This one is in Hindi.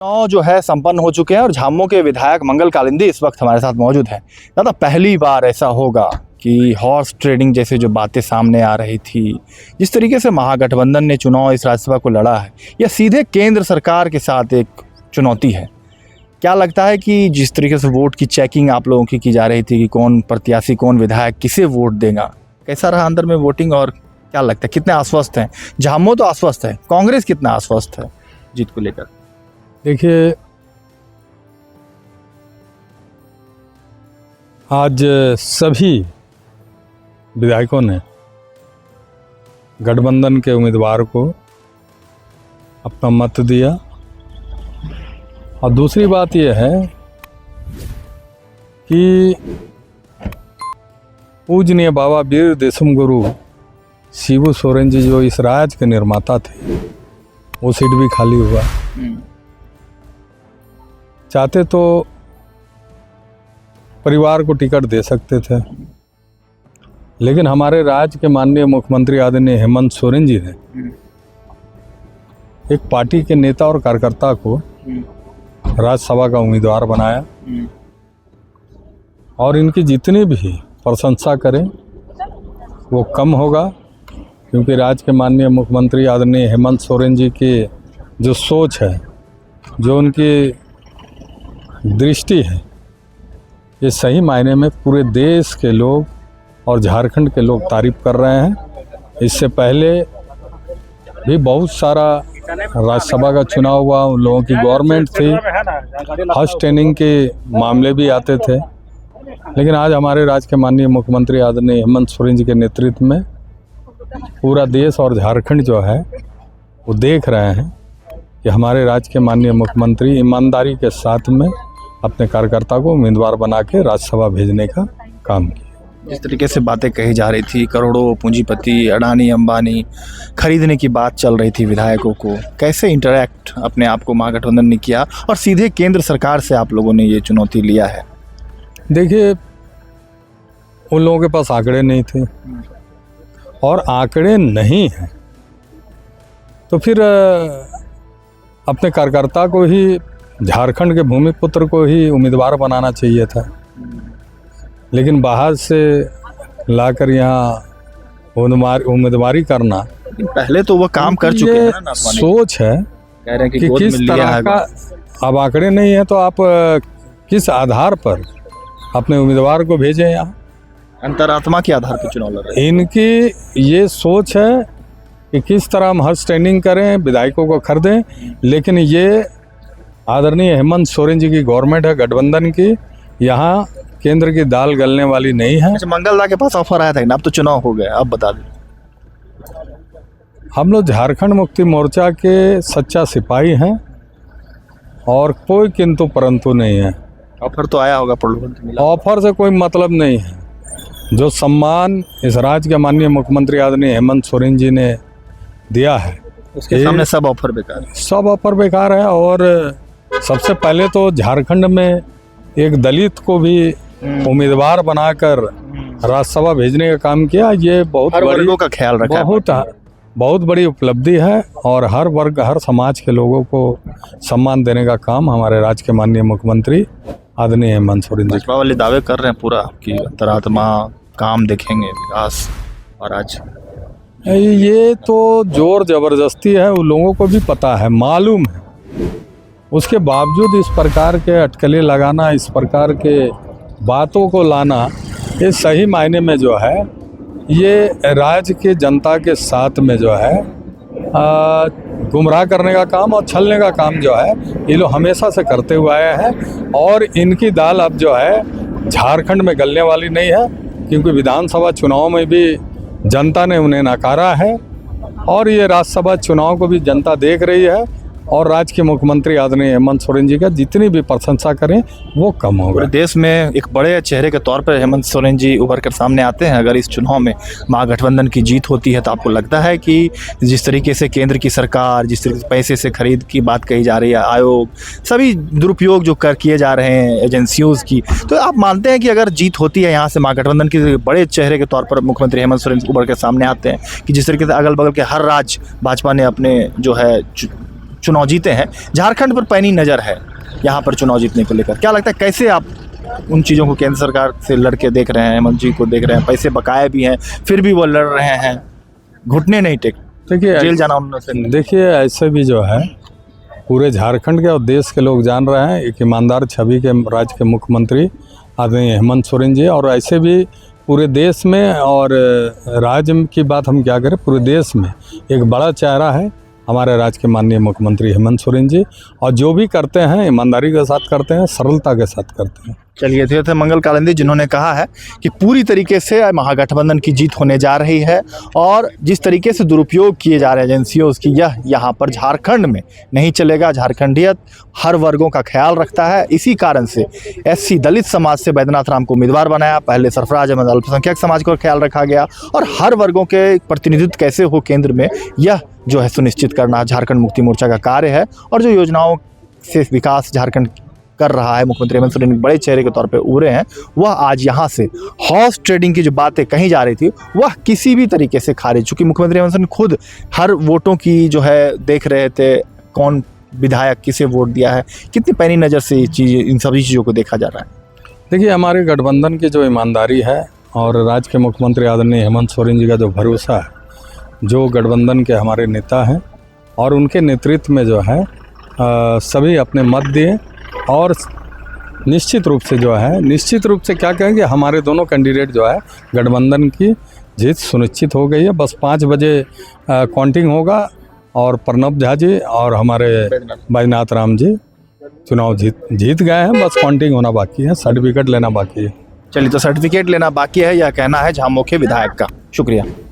चुनाव जो है संपन्न हो चुके हैं और झामुमो के विधायक मंगल कालिंदी इस वक्त हमारे साथ मौजूद हैं। दादा, पहली बार ऐसा होगा कि हॉर्स ट्रेडिंग जैसे जो बातें सामने आ रही थी, जिस तरीके से महागठबंधन ने चुनाव इस राज्यसभा को लड़ा है, यह सीधे केंद्र सरकार के साथ एक चुनौती है। क्या लगता है कि जिस तरीके से वोट की चेकिंग आप लोगों की जा रही थी कि कौन प्रत्याशी, कौन विधायक किसे वोट देगा, कैसा रहा अंदर में वोटिंग और क्या लगता है कितने आश्वस्त हैं? झामुमो तो आश्वस्त है, कांग्रेस कितना आश्वस्त है जीत को लेकर? देखिए, आज सभी विधायकों ने गठबंधन के उम्मीदवार को अपना मत दिया। और दूसरी बात यह है कि पूजनीय बाबा वीर देशम गुरु शिबू सोरेन जी जो इस राज्य के निर्माता थे, वो सीट भी खाली हुआ। चाहते तो परिवार को टिकट दे सकते थे, लेकिन हमारे राज्य के माननीय मुख्यमंत्री आदरणीय हेमंत सोरेन जी ने एक पार्टी के नेता और कार्यकर्ता को राज्यसभा का उम्मीदवार बनाया। और इनकी जितनी भी प्रशंसा करें वो कम होगा, क्योंकि राज्य के माननीय मुख्यमंत्री आदरणीय हेमंत सोरेन जी की जो सोच है, जो उनकी दृष्टि है, ये सही मायने में पूरे देश के लोग और झारखंड के लोग तारीफ कर रहे हैं। इससे पहले भी बहुत सारा राज्यसभा का चुनाव हुआ, उन लोगों की गवर्नमेंट थी, हॉर्स ट्रेनिंग के मामले भी आते थे। लेकिन आज हमारे राज्य के माननीय मुख्यमंत्री आदरणीय हेमंत सोरेन जी के नेतृत्व में पूरा देश और झारखंड जो है वो देख रहे हैं कि हमारे राज्य के माननीय मुख्यमंत्री ईमानदारी के साथ में अपने कार्यकर्ता को उम्मीदवार बना के राज्यसभा भेजने का काम किया। जिस तरीके से बातें कही जा रही थी, करोड़ों पूंजीपति अडानी अंबानी खरीदने की बात चल रही थी विधायकों को, कैसे इंटरैक्ट अपने आप को महागठबंधन ने किया और सीधे केंद्र सरकार से आप लोगों ने ये चुनौती लिया है? देखिए, उन लोगों के पास आंकड़े नहीं थे, और आंकड़े नहीं हैं तो फिर अपने कार्यकर्ता को ही, झारखंड के भूमिपुत्र को ही उम्मीदवार बनाना चाहिए था। लेकिन बाहर से लाकर यहाँ उम्मीदवारी करना, पहले तो वो काम कर चुके हैं ना। सोच है कह रहे हैं कि किस तरह का, अब आंकड़े नहीं है तो आप किस आधार पर अपने उम्मीदवार को भेजें यहाँ? अंतरात्मा के आधार पर चुनाव लड़ रहे हैं। इनकी ये सोच है कि किस तरह हम हर्ष ट्रेनिंग करें, विधायकों को खरीदें। लेकिन ये आदरणीय हेमंत सोरेन जी की गवर्नमेंट है गठबंधन की, यहाँ केंद्र की दाल गलने वाली नहीं है। अच्छा, मंगल दा के पास ऑफर आया था ना, अब तो चुनाव हो गया, अब बता दें। हम लोग झारखंड मुक्ति मोर्चा के सच्चा सिपाही हैं और कोई किंतु परंतु नहीं है। ऑफर तो आया होगा, ऑफर से कोई मतलब नहीं है। जो सम्मान इस राज्य के माननीय मुख्यमंत्री आदरणीय हेमंत सोरेन जी ने दिया है, उसके सामने सब ऑफर बेकार है। सब ऑफर बेकार है। और सबसे पहले तो झारखंड में एक दलित को भी उम्मीदवार बनाकर राज्यसभा भेजने का काम किया। ये बहुत हर वर्गों का ख्याल रखा, बहुत बड़ी उपलब्धि है। और हर वर्ग, हर समाज के लोगों को सम्मान देने का काम हमारे राज्य के माननीय मुख्यमंत्री आदरणीय हेमंत सोरेन जी भाजपा वाले दावे कर रहे हैं पूरा कि अंतरात्मा काम देखेंगे, विकास। और आज ये तो जोर जबरदस्ती है, उन लोगों को भी पता है, मालूम है। उसके बावजूद इस प्रकार के अटकलें लगाना, इस प्रकार के बातों को लाना, ये सही मायने में जो है ये राज्य के जनता के साथ में जो है गुमराह करने का काम और छलने का काम जो है ये लोग हमेशा से करते हुए आए हैं। और इनकी दाल अब जो है झारखंड में गलने वाली नहीं है, क्योंकि विधानसभा चुनाव में भी जनता ने उन्हें नकारा है और ये राज्यसभा चुनाव को भी जनता देख रही है। और राज्य के मुख्यमंत्री आदरणीय हेमंत सोरेन जी का जितनी भी प्रशंसा करें वो कम होगा। देश में एक बड़े चेहरे के तौर पर हेमंत सोरेन जी उभर कर सामने आते हैं। अगर इस चुनाव में महागठबंधन की जीत होती है तो आपको लगता है कि जिस तरीके से केंद्र की सरकार, जिस तरीके से पैसे से खरीद की बात कही जा रही है, आयोग, सभी दुरुपयोग जो किए जा रहे हैं एजेंसियों की, तो आप मानते हैं कि अगर जीत होती है यहाँ से महागठबंधन के बड़े चेहरे के तौर पर मुख्यमंत्री हेमंत सोरेन उभर कर सामने आते हैं कि जिस तरीके से अगल बगल के हर राज्य भाजपा ने अपने जो है चुनाव जीते हैं, झारखंड पर पैनी नज़र है यहाँ पर चुनाव जीतने को लेकर। क्या लगता है कैसे आप उन चीज़ों को केंद्र सरकार से लड़के देख रहे हैं, हेमंत जी को देख रहे हैं, पैसे बकाए भी हैं फिर भी वो लड़ रहे हैं, घुटने नहीं टेक, देखिए जेल जाना उन्होंने। देखिए ऐसे भी जो है पूरे झारखंड के और देश के लोग जान रहे हैं एक ईमानदार छवि के राज्य के मुख्यमंत्री आदरणीय हेमंत सोरेन जी, और ऐसे भी पूरे देश में और राज्य की बात हम क्या करें, पूरे देश में एक बड़ा चेहरा है हमारे राज्य के माननीय मुख्यमंत्री हेमंत सोरेन जी, और जो भी करते हैं ईमानदारी के साथ करते हैं, सरलता के साथ करते हैं। चलिए, ये थे मंगल कालिंदी जिन्होंने कहा है कि पूरी तरीके से महागठबंधन की जीत होने जा रही है और जिस तरीके से दुरुपयोग किए जा रहे हैं एजेंसियों उसकी, यह यहाँ पर झारखंड में नहीं चलेगा। झारखंडियत हर वर्गों का ख्याल रखता है, इसी कारण से एससी दलित समाज से बैद्यनाथ राम को उम्मीदवार बनाया, पहले सरफराज अहमद अल्पसंख्यक समाज का ख्याल रखा गया, और हर वर्गों के प्रतिनिधित्व कैसे हो केंद्र में, यह जो है सुनिश्चित करना झारखंड मुक्ति मोर्चा का कार्य है। और जो योजनाओं से विकास झारखंड कर रहा है, मुख्यमंत्री हेमंत सोरेन बड़े चेहरे के तौर पे उभरे हैं, वह आज यहाँ से हॉर्स ट्रेडिंग की जो बातें कही जा रही थी वह किसी भी तरीके से खारिज, चूँकि मुख्यमंत्री हेमंत सोरेन खुद हर वोटों की जो है देख रहे थे, कौन विधायक किसे वोट दिया है, कितनी पैनी नज़र से ये चीज़, इन सभी चीज़ों को देखा जा रहा है। देखिए हमारे गठबंधन की जो ईमानदारी है और राज्य के मुख्यमंत्री आदरणीय हेमंत सोरेन जी का जो भरोसा है, जो गठबंधन के हमारे नेता हैं और उनके नेतृत्व में जो है सभी अपने मत दिए, और निश्चित रूप से क्या कहेंगे, हमारे दोनों कैंडिडेट जो है गठबंधन की जीत सुनिश्चित हो गई है। बस 5 बजे काउंटिंग होगा और प्रणब झा जी और हमारे बैद्यनाथ राम जी चुनाव जीत गए हैं, बस काउंटिंग होना बाकी है, सर्टिफिकेट लेना बाकी है। चलिए, तो सर्टिफिकेट लेना बाकी है यह कहना है झामो के विधायक का। शुक्रिया।